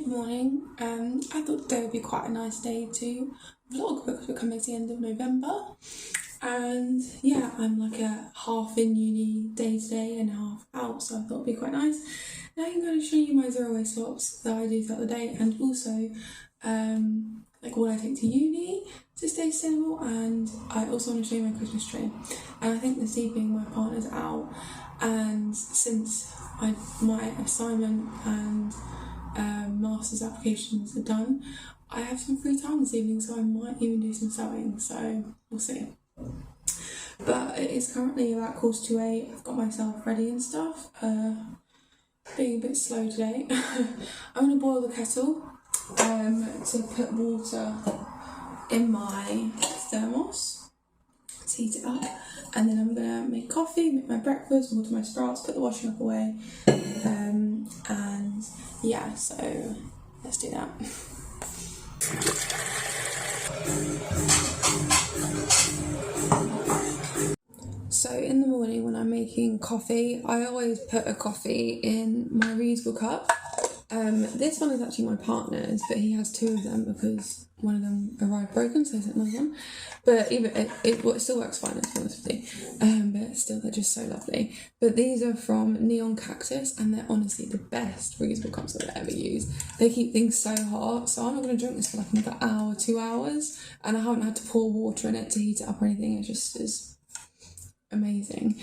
Good morning. I thought today would be quite a nice day to vlog because we're coming to the end of November. And yeah, I'm like a half in uni day today and half out, so I thought it'd be quite nice. Now I can kind of show you my zero waste swaps that I do throughout the day, and also like what I take to uni to stay sustainable. And I also want to show you my Christmas tree. And I think this evening my partner's out, and since my assignment and master's applications are done, I have some free time this evening, so I might even do some sewing, so we'll see. But it is currently about 8:15. I've got myself ready and stuff, being a bit slow today. I'm going to boil the kettle to put water in my thermos to heat it up, and then I'm going to make coffee, make my breakfast, water my sprouts, put the washing up away, and yeah, so let's do that. So in the morning when I'm making coffee, I always put a coffee in my reusable cup. This one is actually my partner's, but he has two of them because one of them arrived broken, so I sent another one. But even it still works fine, to be honest with you. But still, they're just so lovely. But these are from Neon Cactus, and they're honestly the best reusable cups I've ever used. They keep things so hot, so I'm not going to drink this for like another hour, 2 hours, and I haven't had to pour water in it to heat it up or anything. It just is amazing.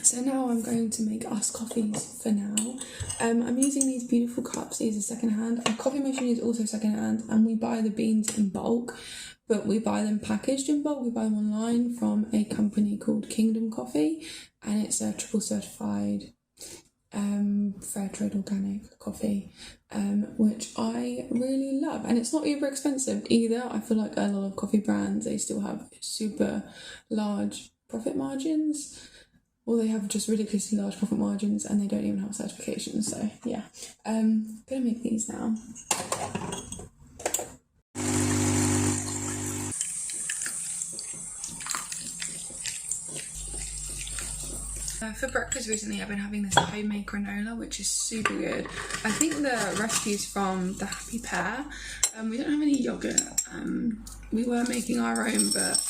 So now I'm going to make us coffees for now. I'm using these beautiful cups. These are secondhand. Our coffee machine is also secondhand, and we buy the beans in bulk, but we buy them packaged in bulk. We buy them online from a company called Kingdom Coffee, and it's a triple certified fair trade organic coffee, which I really love. And it's not uber expensive either. I feel like a lot of coffee brands, they still have super large profit margins, or they have just ridiculously large profit margins and they don't even have certifications. So yeah, I'm gonna make these now. For breakfast recently I've been having this homemade granola, which is super good. I think the recipe's from the Happy Pear. We don't have any yogurt. We were making our own, but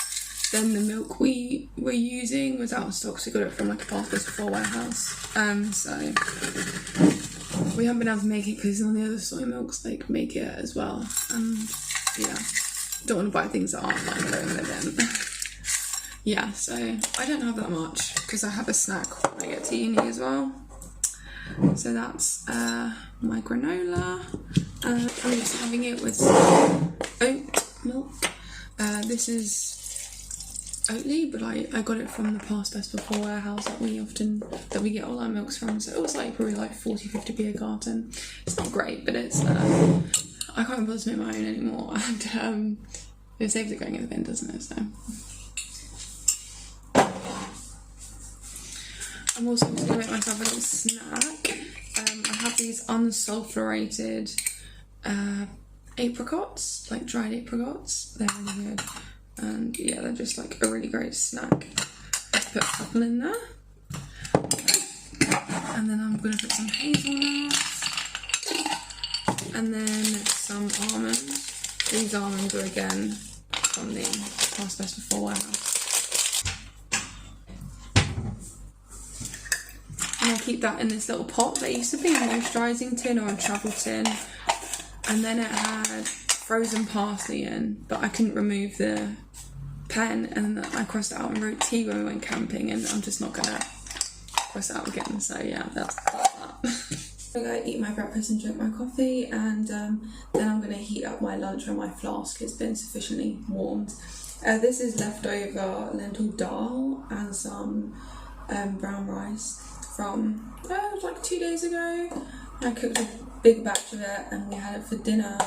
then the milk we were using was out of stock, so we got it from like a Fast Before warehouse. So we haven't been able to make it because some of the other soy milks like make it as well. Yeah, don't want to buy things that aren't like going with them. Yeah, so I don't have that much because I have a snack when I get to uni as well. So that's my granola. I'm just having it with oat milk. This is Oatly, but I got it from the Past Best Before warehouse that we get all our milks from. So it was like probably like 40-50p a carton. It's not great, but it's I can't bother to make my own anymore, and it saves it going in the bin, doesn't it? So I'm also going to make myself a little snack. I have these unsulfurated apricots, like dried apricots. They're really good. And yeah, they're just like a really great snack. I've put a couple in there. And then I'm going to put some hazelnuts. And then some almonds. These almonds are again from the Past Best Before warehouse. And I'll keep that in this little pot that used to be a moisturising tin or a travel tin. And then it had frozen parsley in, but I couldn't remove the pen, and I crossed it out and wrote tea when we went camping, and I'm just not gonna cross it out again. So yeah, that's that. I'm gonna eat my breakfast and drink my coffee, and then I'm gonna heat up my lunch when my flask has been sufficiently warmed. This is leftover lentil dal and some brown rice from like 2 days ago. I cooked a big batch of it and we had it for dinner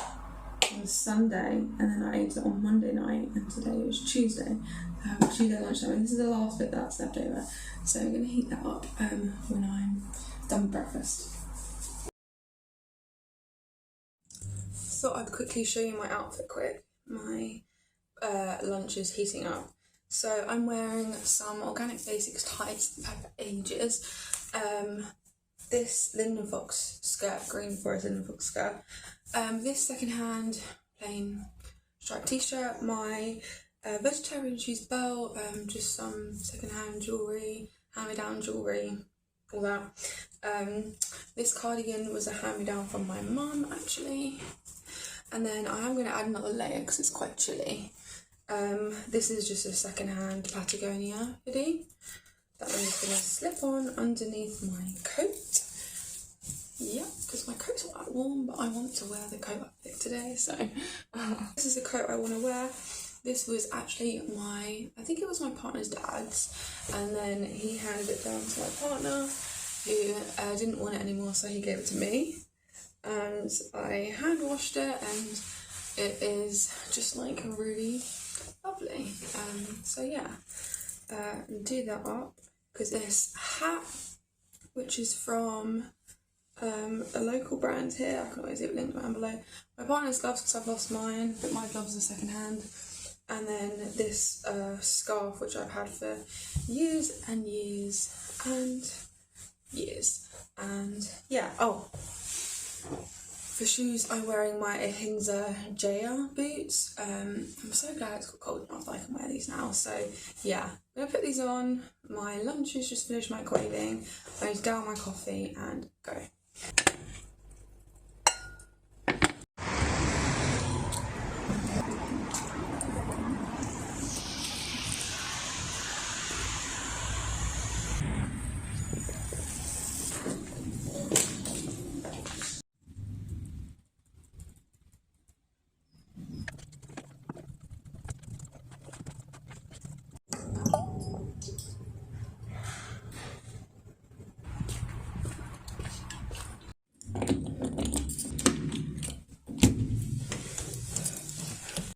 on Sunday, and then I ate it on Monday night, and today was Tuesday. Tuesday lunchtime, and this is the last bit that's left over. So I'm going to heat that up when I'm done with breakfast. Thought I'd quickly show you my outfit quick. My lunch is heating up. So I'm wearing some Organic Basics tights that I've had for ages. this Linden Fox skirt, green forest Linden Fox skirt. This secondhand plain striped t-shirt, my vegetarian shoes belt, just some secondhand jewellery, hand-me-down jewellery, all that. This cardigan was a hand-me-down from my mum actually. And then I am going to add another layer because it's quite chilly. This is just a secondhand Patagonia hoodie that I'm just going to slip on underneath my coat. Yep, because my coat's not that warm, but I want to wear the coat I picked today, so this is the coat I want to wear. This was actually I think it was my partner's dad's, and then he handed it down to my partner, who didn't want it anymore, so he gave it to me. And I hand washed it, and it is just like really lovely. So yeah, do that up, because this hat, which is from a local brand here, I can always leave it linked down below. My partner's gloves, because I've lost mine, but my gloves are second hand. And then this scarf, which I've had for years and years and years. And yeah, oh, for shoes, I'm wearing my Ahimsa JR boots. I'm so glad it's got cold enough that I can wear these now. So yeah, I'm gonna put these on. My lunch has just finished microwaving. I need to down my coffee and go.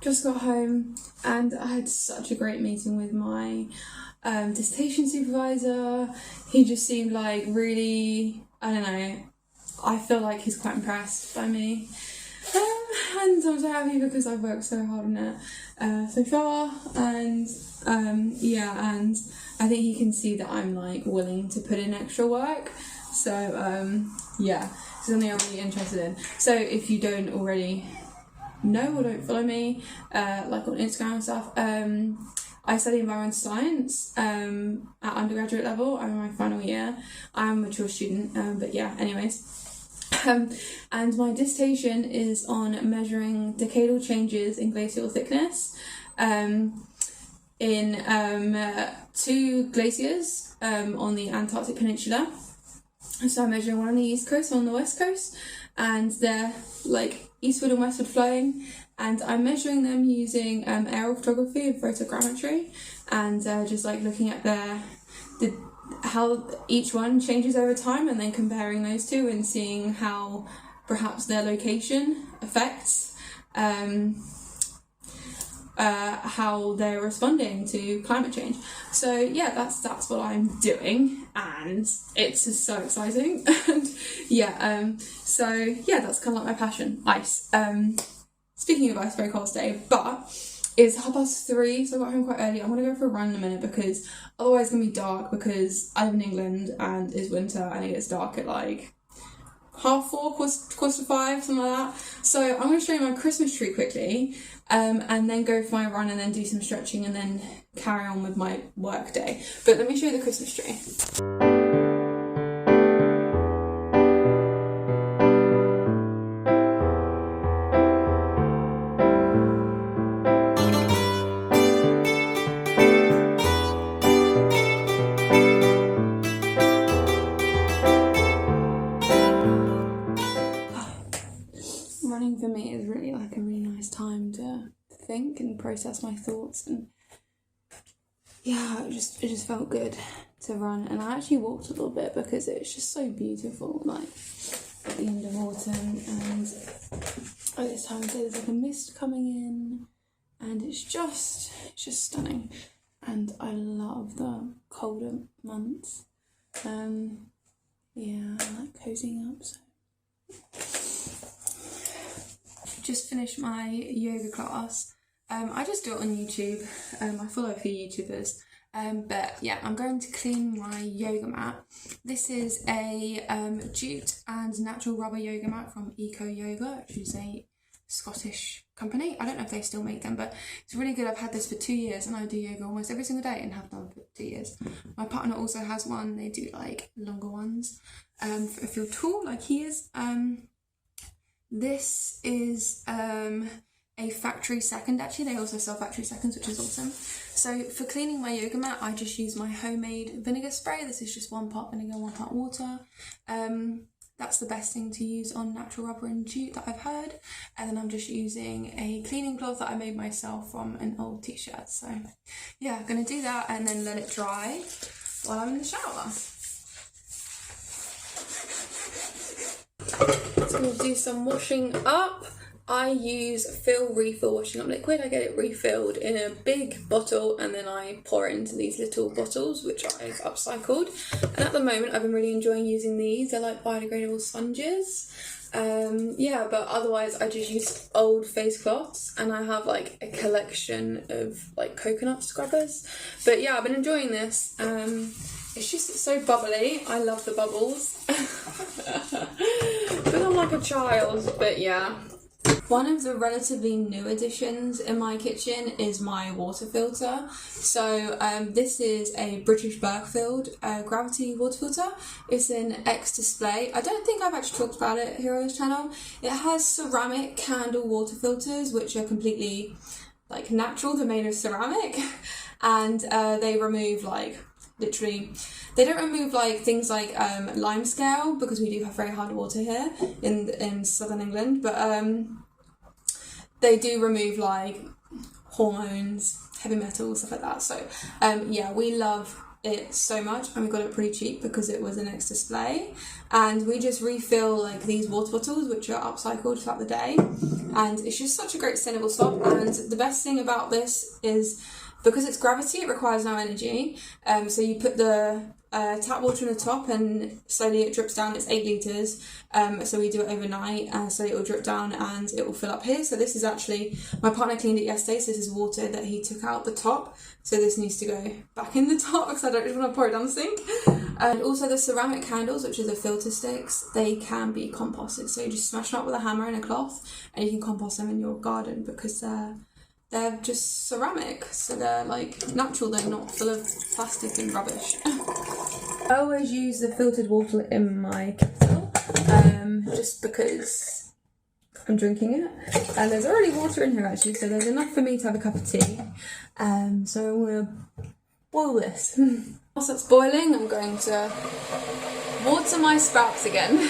Just got home and I had such a great meeting with my dissertation supervisor. He just seemed like really, I don't know, I feel like he's quite impressed by me. And I'm so happy because I've worked so hard on it so far, and yeah, and I think he can see that I'm like willing to put in extra work. So yeah, it's something I'm really interested in. So if you don't already know or don't follow me, like on Instagram and stuff, I study environmental science at undergraduate level. I'm in my final year. I'm a mature student, but yeah, anyways. And my dissertation is on measuring decadal changes in glacial thickness in 2 glaciers on the Antarctic Peninsula. So I'm measuring one on the east coast, one on the west coast, and they're like eastward and westward flowing, and I'm measuring them using aerial photography and photogrammetry, and just like looking at how each one changes over time, and then comparing those two and seeing how perhaps their location affects how they're responding to climate change. So yeah, that's what I'm doing, and it's just so exciting. And yeah, so yeah, that's kind of like my passion, ice. Speaking of ice, very cold today, but it's 3:30, so I got home quite early. I'm gonna go for a run in a minute because otherwise it's gonna be dark, because I live in England and it's winter and it gets dark at like 4:30, 4:45, something like that. So I'm gonna show you my Christmas tree quickly, and then go for my run and then do some stretching and then carry on with my work day. But let me show you the Christmas tree. Running for me is really like a really nice time to think and process my thoughts, and yeah, it just felt good to run. And I actually walked a little bit because it's just so beautiful, like at the end of autumn, and at this time of day there's like a mist coming in, and it's just stunning. And I love the colder months. Yeah, I like cozying up. So just finished my yoga class. I just do it on YouTube. I follow a few YouTubers, But yeah, I'm going to clean my yoga mat. This is a jute and natural rubber yoga mat from Eco Yoga, which is a Scottish company. I don't know if they still make them, but it's really good. I've had this for 2 years and I do yoga almost every single day and have done for 2 years. My partner also has one. They do like longer ones if I feel tall like he is. This is a factory second. Actually, they also sell factory seconds, which is awesome. So for cleaning my yoga mat, I just use my homemade vinegar spray. This is just 1 part vinegar, 1 part water. That's the best thing to use on natural rubber and jute that I've heard. And then I'm just using a cleaning cloth that I made myself from an old t-shirt. So yeah, I'm gonna do that and then let it dry while I'm in the shower. So I'm gonna do some washing up. I use Fill Refill washing up liquid. I get it refilled in a big bottle and then I pour it into these little bottles which I've upcycled. And at the moment I've been really enjoying using these. They're like biodegradable sponges. Yeah, but otherwise I just use old face cloths and I have like a collection of like coconut scrubbers. But yeah, I've been enjoying this. It's just so bubbly. I love the bubbles. But I'm like a child, but yeah. One of the relatively new additions in my kitchen is my water filter. So this is a British Berkfield gravity water filter. It's an X display. I don't think I've actually talked about it here on this channel. It has ceramic candle water filters which are completely like natural. They're made of ceramic and they remove like literally, they don't remove like things like lime scale because we do have very hard water here in southern England, but they do remove like hormones, heavy metals, stuff like that. So yeah, we love it so much and we got it pretty cheap because it was an X display, and we just refill like these water bottles which are upcycled throughout the day, and it's just such a great sustainable swap. And the best thing about this is because it's gravity, it requires no energy. So you put the tap water in the top and slowly it drips down. It's 8 litres. So we do it overnight. So it will drip down and it will fill up here. So this is actually, my partner cleaned it yesterday. So this is water that he took out the top. So this needs to go back in the top because I don't just want to pour it down the sink. And also the ceramic candles, which are the filter sticks, they can be composted. So you just smash them up with a hammer and a cloth and you can compost them in your garden because they're just ceramic, so they're like natural, they're not full of plastic and rubbish. I always use the filtered water in my kettle, just because I'm drinking it. And there's already water in here actually, so there's enough for me to have a cup of tea. So I'm gonna boil this. Whilst that's boiling, I'm going to water my sprouts again.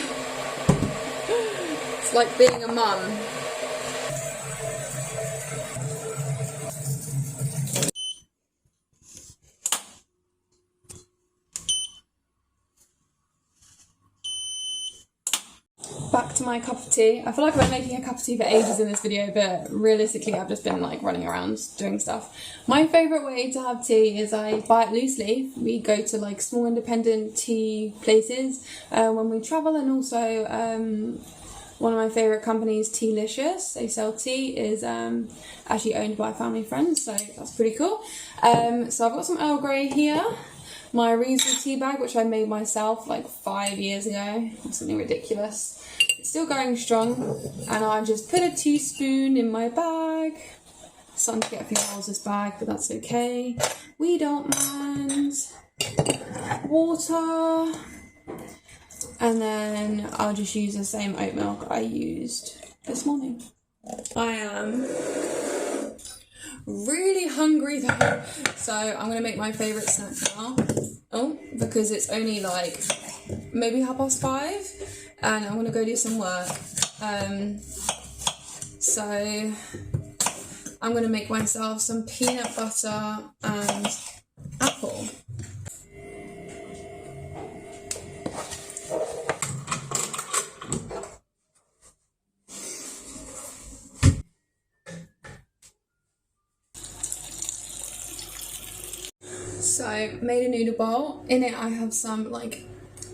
It's like being a mum. Back to my cup of tea. I feel like I've been making a cup of tea for ages in this video, but realistically I've just been like running around doing stuff. My favourite way to have tea is I buy it loose leaf. We go to like small independent tea places when we travel, and also one of my favourite companies, Tealicious, they sell tea, is actually owned by family friends, so that's pretty cool. So I've got some Earl Grey here. My Riesel tea bag, which I made myself like 5 years ago, or something ridiculous. It's still going strong, and I just put a teaspoon in my bag. Starting to get a few holes this bag, but that's okay. We don't mind. Water. And then I'll just use the same oat milk I used this morning. I am really hungry though, so I'm gonna make my favourite snack now. Oh, because it's only like maybe 5:30 and I'm gonna go do some work. So I'm gonna make myself some peanut butter and apple. So made a noodle bowl. In it I have some like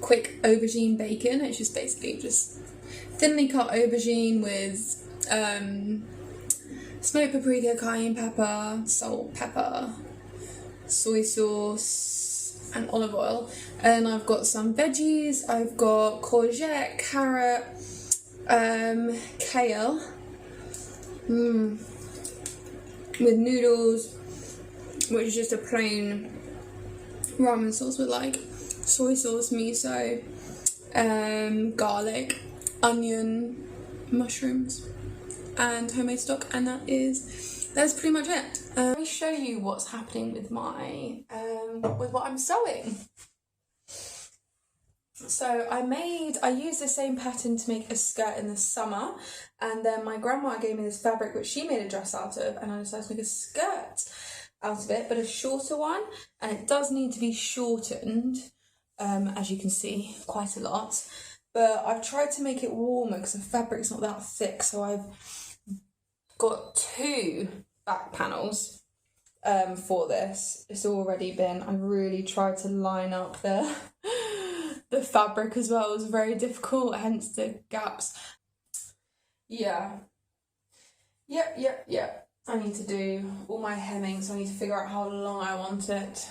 quick aubergine bacon. It's just basically just thinly cut aubergine with smoked paprika, cayenne pepper, salt, pepper, soy sauce and olive oil. And I've got some veggies. I've got courgette, carrot, kale, with noodles, which is just a plain ramen sauce with like soy sauce, miso, garlic, onion, mushrooms, and homemade stock, and that's pretty much it. Let me show you what's happening with my with what I'm sewing. So I used the same pattern to make a skirt in the summer, and then my grandma gave me this fabric which she made a dress out of, and I decided to make a skirt out of it, but a shorter one, and it does need to be shortened, as you can see, quite a lot. But I've tried to make it warmer because the fabric's not that thick, so I've got 2 back panels for this. It's already been, I really tried to line up the fabric as well. It was very difficult, hence the gaps. Yeah. I need to do all my hemming, so I need to figure out how long I want it.